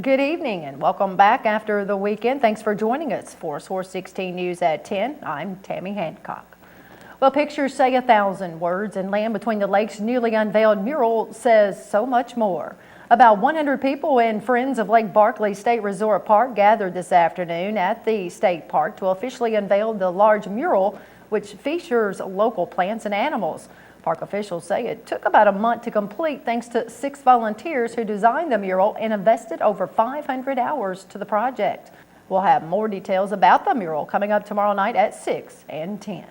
Good evening and welcome back after the weekend. Thanks for joining us for Source 16 News at 10. I'm Tammy Hancock. Well, pictures say 1,000 words, and Land Between the Lakes' newly unveiled mural says so much more. About 100 people and friends of Lake Barkley State Resort Park gathered this afternoon at the state park to officially unveil the large mural, which features local plants and animals. Park officials say it took about a month to complete thanks to 6 volunteers who designed the mural and invested over 500 hours to the project. We'll have more details about the mural coming up tomorrow night at 6 and 10.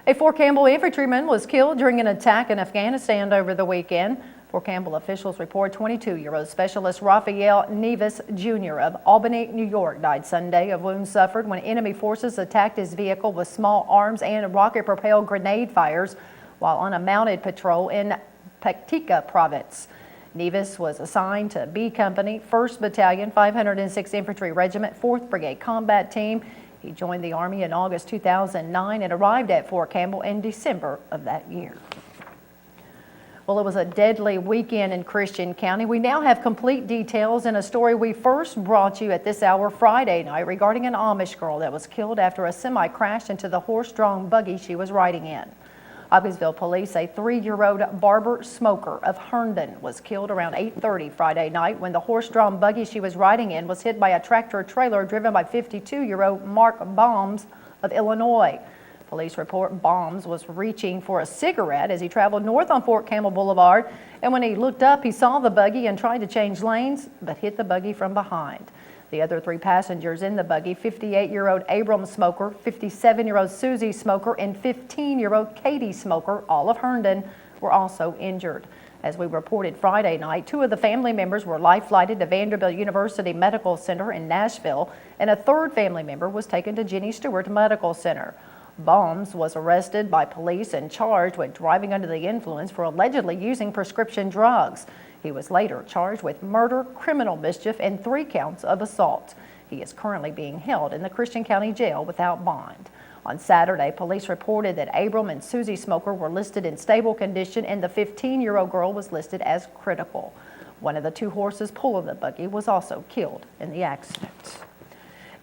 A Fort Campbell infantryman was killed during an attack in Afghanistan over the weekend. Fort Campbell officials report 22-year-old Specialist Raphael Nevis Jr. of Albany, New York, died Sunday of wounds suffered when enemy forces attacked his vehicle with small arms and rocket-propelled grenade fires while on a mounted patrol in Paktika province. Nevis was assigned to B Company, 1st Battalion, 506th Infantry Regiment, 4th Brigade Combat Team. He joined the Army in August 2009 and arrived at Fort Campbell in December of that year. Well, it was a deadly weekend in Christian County. We now have complete details in a story we first brought you at this hour Friday night regarding an Amish girl that was killed after a semi crashed into the horse-drawn buggy she was riding in. Hopkinsville police say 3-year-old Barbara Smoker of Herndon was killed around 8:30 Friday night when the horse-drawn buggy she was riding in was hit by a tractor-trailer driven by 52-year-old Mark Bombs of Illinois. Police report Bombs was reaching for a cigarette as he traveled north on Fort Campbell Boulevard, and when he looked up, he saw the buggy and tried to change lanes, but hit the buggy from behind. The other 3 passengers in the buggy, 58-year-old Abram Smoker, 57-year-old Susie Smoker, and 15-year-old Katie Smoker, all of Herndon, were also injured. As we reported Friday night, 2 of the family members were life-flighted to Vanderbilt University Medical Center in Nashville, and a 3rd family member was taken to Jenny Stewart Medical Center. Bombs was arrested by police and charged with driving under the influence for allegedly using prescription drugs. He was later charged with murder, criminal mischief, and 3 counts of assault. He is currently being held in the Christian County Jail without bond. On Saturday, police reported that Abram and Susie Smoker were listed in stable condition and the 15-year-old girl was listed as critical. One of the 2 horses pulling the buggy was also killed in the accident.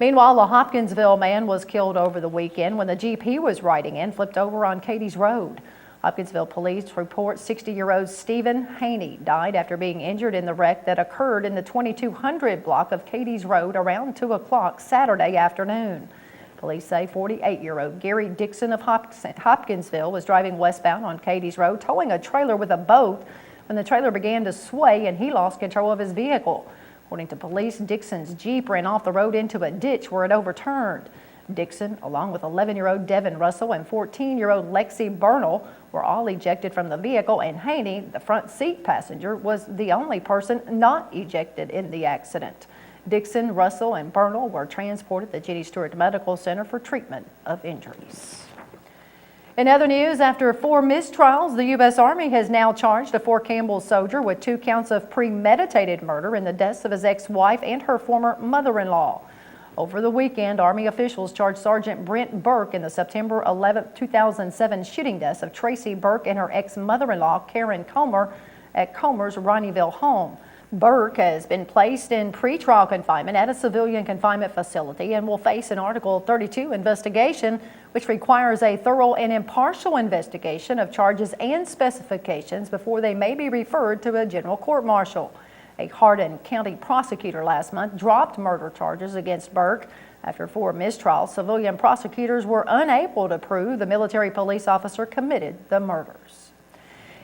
Meanwhile, a Hopkinsville man was killed over the weekend when the Jeep he was riding in flipped over on Katie's Road. Hopkinsville police report 60-year-old Stephen Haney died after being injured in the wreck that occurred in the 2200 block of Katie's Road around 2 o'clock Saturday afternoon. Police say 48-year-old Gary Dixon of Hopkinsville was driving westbound on Katie's Road, towing a trailer with a boat when the trailer began to sway and he lost control of his vehicle. According to police, Dixon's Jeep ran off the road into a ditch where it overturned. Dixon, along with 11-year-old Devin Russell and 14-year-old Lexi Bernal, were all ejected from the vehicle, and Haney, the front seat passenger, was the only person not ejected in the accident. Dixon, Russell, and Bernal were transported to Jenny Stewart Medical Center for treatment of injuries. In other news, after 4 mistrials, the U.S. Army has now charged a Fort Campbell soldier with 2 counts of premeditated murder in the deaths of his ex-wife and her former mother-in-law. Over the weekend, Army officials charged Sergeant Brent Burke in the September 11, 2007 shooting deaths of Tracy Burke and her ex-mother-in-law, Karen Comer, at Comer's Ronnieville home. Burke has been placed in pretrial confinement at a civilian confinement facility and will face an Article 32 investigation, which requires a thorough and impartial investigation of charges and specifications before they may be referred to a general court-martial. A Hardin County prosecutor last month dropped murder charges against Burke. After 4 mistrials, civilian prosecutors were unable to prove the military police officer committed the murders.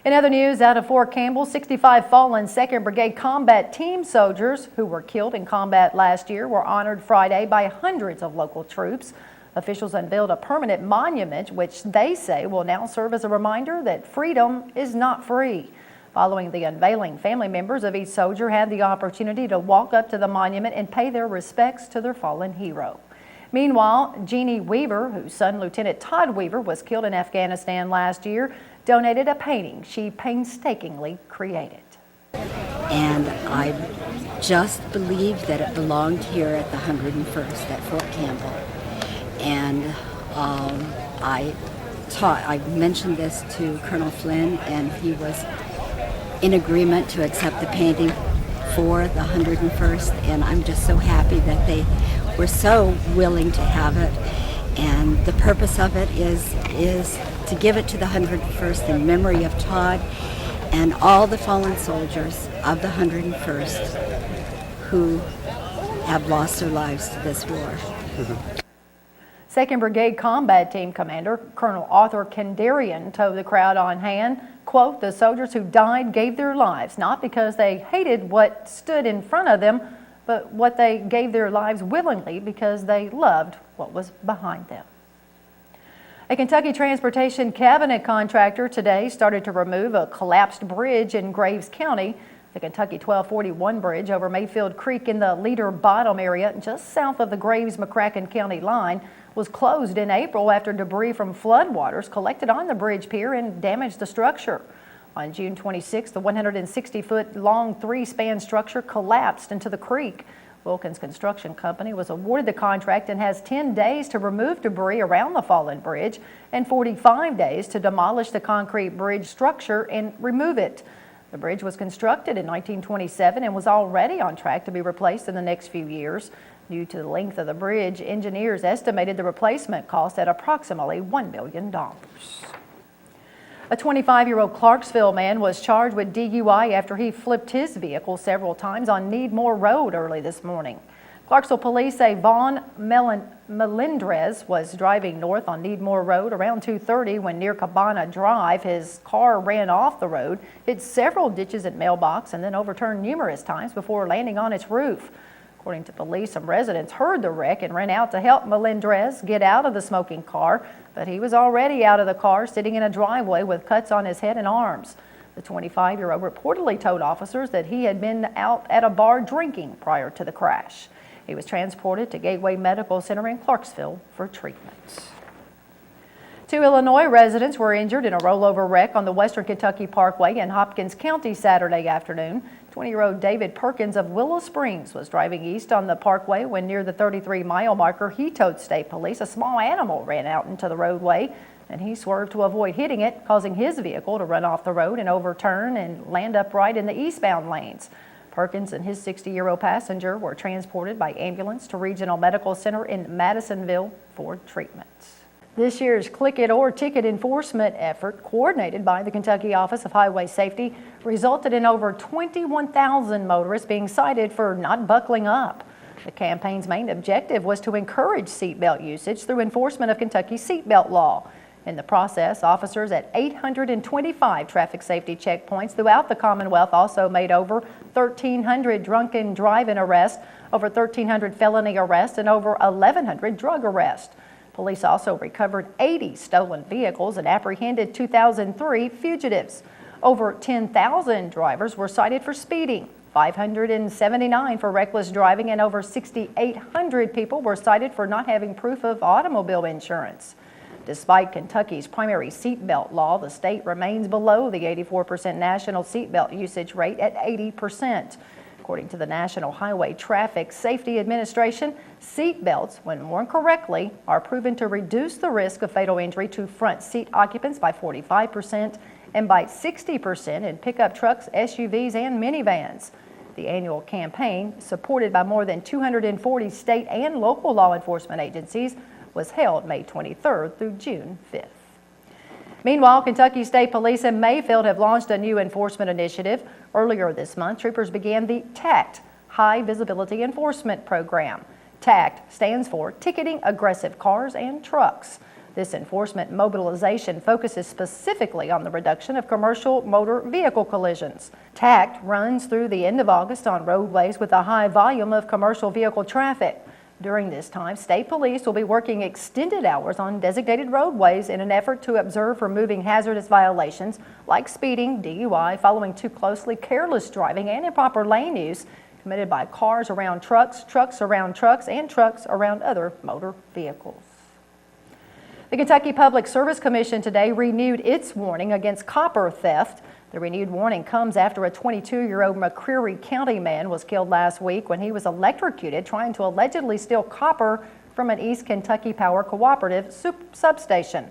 In other news, out of Fort Campbell, 65 fallen 2nd Brigade Combat Team soldiers who were killed in combat last year were honored Friday by hundreds of local troops. Officials unveiled a permanent monument, which they say will now serve as a reminder that freedom is not free. Following the unveiling, family members of each soldier had the opportunity to walk up to the monument and pay their respects to their fallen hero. Meanwhile, Jeannie Weaver, whose son Lieutenant Todd Weaver was killed in Afghanistan last year, donated a painting she painstakingly created. And I just believed that it belonged here at the 101st at Fort Campbell. And I mentioned this to Colonel Flynn, and he was in agreement to accept the painting for the 101st, and I'm just so happy that they were so willing to have it. And the purpose of it is to give it to the 101st in memory of Todd and all the fallen soldiers of the 101st who have lost their lives to this war. 2nd Brigade Combat Team Commander Colonel Arthur Kendarian told the crowd on hand, quote, "The soldiers who died gave their lives, not because they hated what stood in front of them, but what they gave their lives willingly because they loved what was behind them." A Kentucky Transportation Cabinet contractor today started to remove a collapsed bridge in Graves County. The Kentucky 1241 bridge over Mayfield Creek in the Leader Bottom area just south of the Graves-McCracken County line was closed in April after debris from floodwaters collected on the bridge pier and damaged the structure. On June 26, the 160-foot-long three-span structure collapsed into the creek. Wilkins Construction Company was awarded the contract and has 10 days to remove debris around the fallen bridge and 45 days to demolish the concrete bridge structure and remove it. The bridge was constructed in 1927 and was already on track to be replaced in the next few years. Due to the length of the bridge, engineers estimated the replacement cost at approximately $1 million. A 25-year-old Clarksville man was charged with DUI after he flipped his vehicle several times on Needmore Road early this morning. Clarksville police say Vaughn Melendrez was driving north on Needmore Road around 2:30 when near Cabana Drive, his car ran off the road, hit several ditches and mailbox, and then overturned numerous times before landing on its roof. According to police, some residents heard the wreck and ran out to help Melendrez get out of the smoking car, but he was already out of the car, sitting in a driveway with cuts on his head and arms. The 25-year-old reportedly told officers that he had been out at a bar drinking prior to the crash. He was transported to Gateway Medical Center in Clarksville for treatment. 2 Illinois residents were injured in a rollover wreck on the Western Kentucky Parkway in Hopkins County Saturday afternoon. 20-year-old David Perkins of Willow Springs was driving east on the parkway when near the 33-mile marker he told state police a small animal ran out into the roadway and he swerved to avoid hitting it, causing his vehicle to run off the road and overturn and land upright in the eastbound lanes. Perkins and his 60-year-old passenger were transported by ambulance to Regional Medical Center in Madisonville for treatment. This year's Click It or Ticket enforcement effort, coordinated by the Kentucky Office of Highway Safety, resulted in over 21,000 motorists being cited for not buckling up. The campaign's main objective was to encourage seatbelt usage through enforcement of Kentucky's seatbelt law. In the process, officers at 825 traffic safety checkpoints throughout the Commonwealth also made over 1,300 drunken driving arrests, over 1,300 felony arrests, and over 1,100 drug arrests. Police also recovered 80 stolen vehicles and apprehended 2,003 fugitives. Over 10,000 drivers were cited for speeding, 579 for reckless driving, and over 6,800 people were cited for not having proof of automobile insurance. Despite Kentucky's primary seatbelt law, the state remains below the 84% national seatbelt usage rate at 80%. According to the National Highway Traffic Safety Administration, seatbelts, when worn correctly, are proven to reduce the risk of fatal injury to front seat occupants by 45% and by 60% in pickup trucks, SUVs, and minivans. The annual campaign, supported by more than 240 state and local law enforcement agencies, was held May 23rd through June 5th. Meanwhile, Kentucky State Police in Mayfield have launched a new enforcement initiative. Earlier this month, troopers began the TACT, High Visibility Enforcement Program. TACT stands for Ticketing Aggressive Cars and Trucks. This enforcement mobilization focuses specifically on the reduction of commercial motor vehicle collisions. TACT runs through the end of August on roadways with a high volume of commercial vehicle traffic. During this time, state police will be working extended hours on designated roadways in an effort to observe removing hazardous violations like speeding, DUI, following too closely, careless driving, and improper lane use committed by cars around trucks, trucks around trucks, and trucks around other motor vehicles. The Kentucky Public Service Commission today renewed its warning against copper theft. The renewed warning comes after a 22-year-old McCreary County man was killed last week when he was electrocuted trying to allegedly steal copper from an East Kentucky Power Cooperative substation.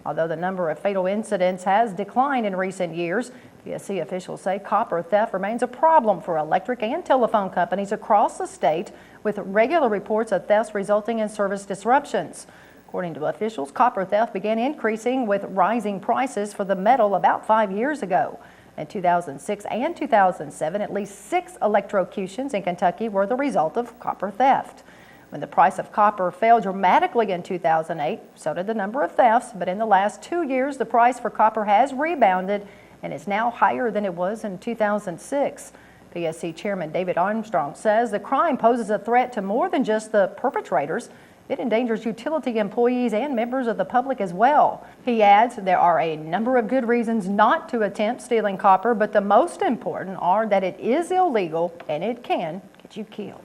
Although the number of fatal incidents has declined in recent years, PSC officials say copper theft remains a problem for electric and telephone companies across the state, with regular reports of thefts resulting in service disruptions. According to officials, copper theft began increasing with rising prices for the metal about 5 years ago. In 2006 and 2007, at least 6 electrocutions in Kentucky were the result of copper theft. When the price of copper fell dramatically in 2008, so did the number of thefts, but in the last 2 years, the price for copper has rebounded and is now higher than it was in 2006. PSC Chairman David Armstrong says the crime poses a threat to more than just the perpetrators. It endangers utility employees and members of the public as well. He adds there are a number of good reasons not to attempt stealing copper, but the most important are that it is illegal and it can get you killed.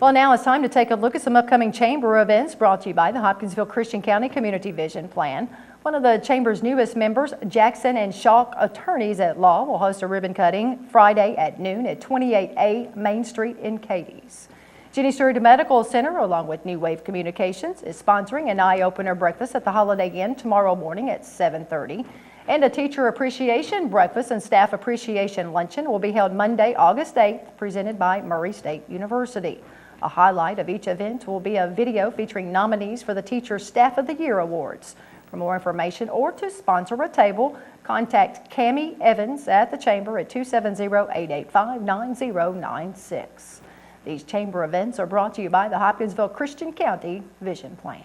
Well, now it's time to take a look at some upcoming Chamber events brought to you by the Hopkinsville Christian County Community Vision Plan. One of the Chamber's newest members, Jackson and Schalk Attorneys at Law, will host a ribbon cutting Friday at noon at 28A Main Street in Cadiz. Jenny Stewart Medical Center, along with New Wave Communications, is sponsoring an eye-opener breakfast at the Holiday Inn tomorrow morning at 7:30. And a teacher appreciation breakfast and staff appreciation luncheon will be held Monday, August 8th, presented by Murray State University. A highlight of each event will be a video featuring nominees for the Teacher Staff of the Year Awards. For more information or to sponsor a table, contact Cammie Evans at the Chamber at 270-885-9096. These Chamber events are brought to you by the Hopkinsville Christian County Vision Plan.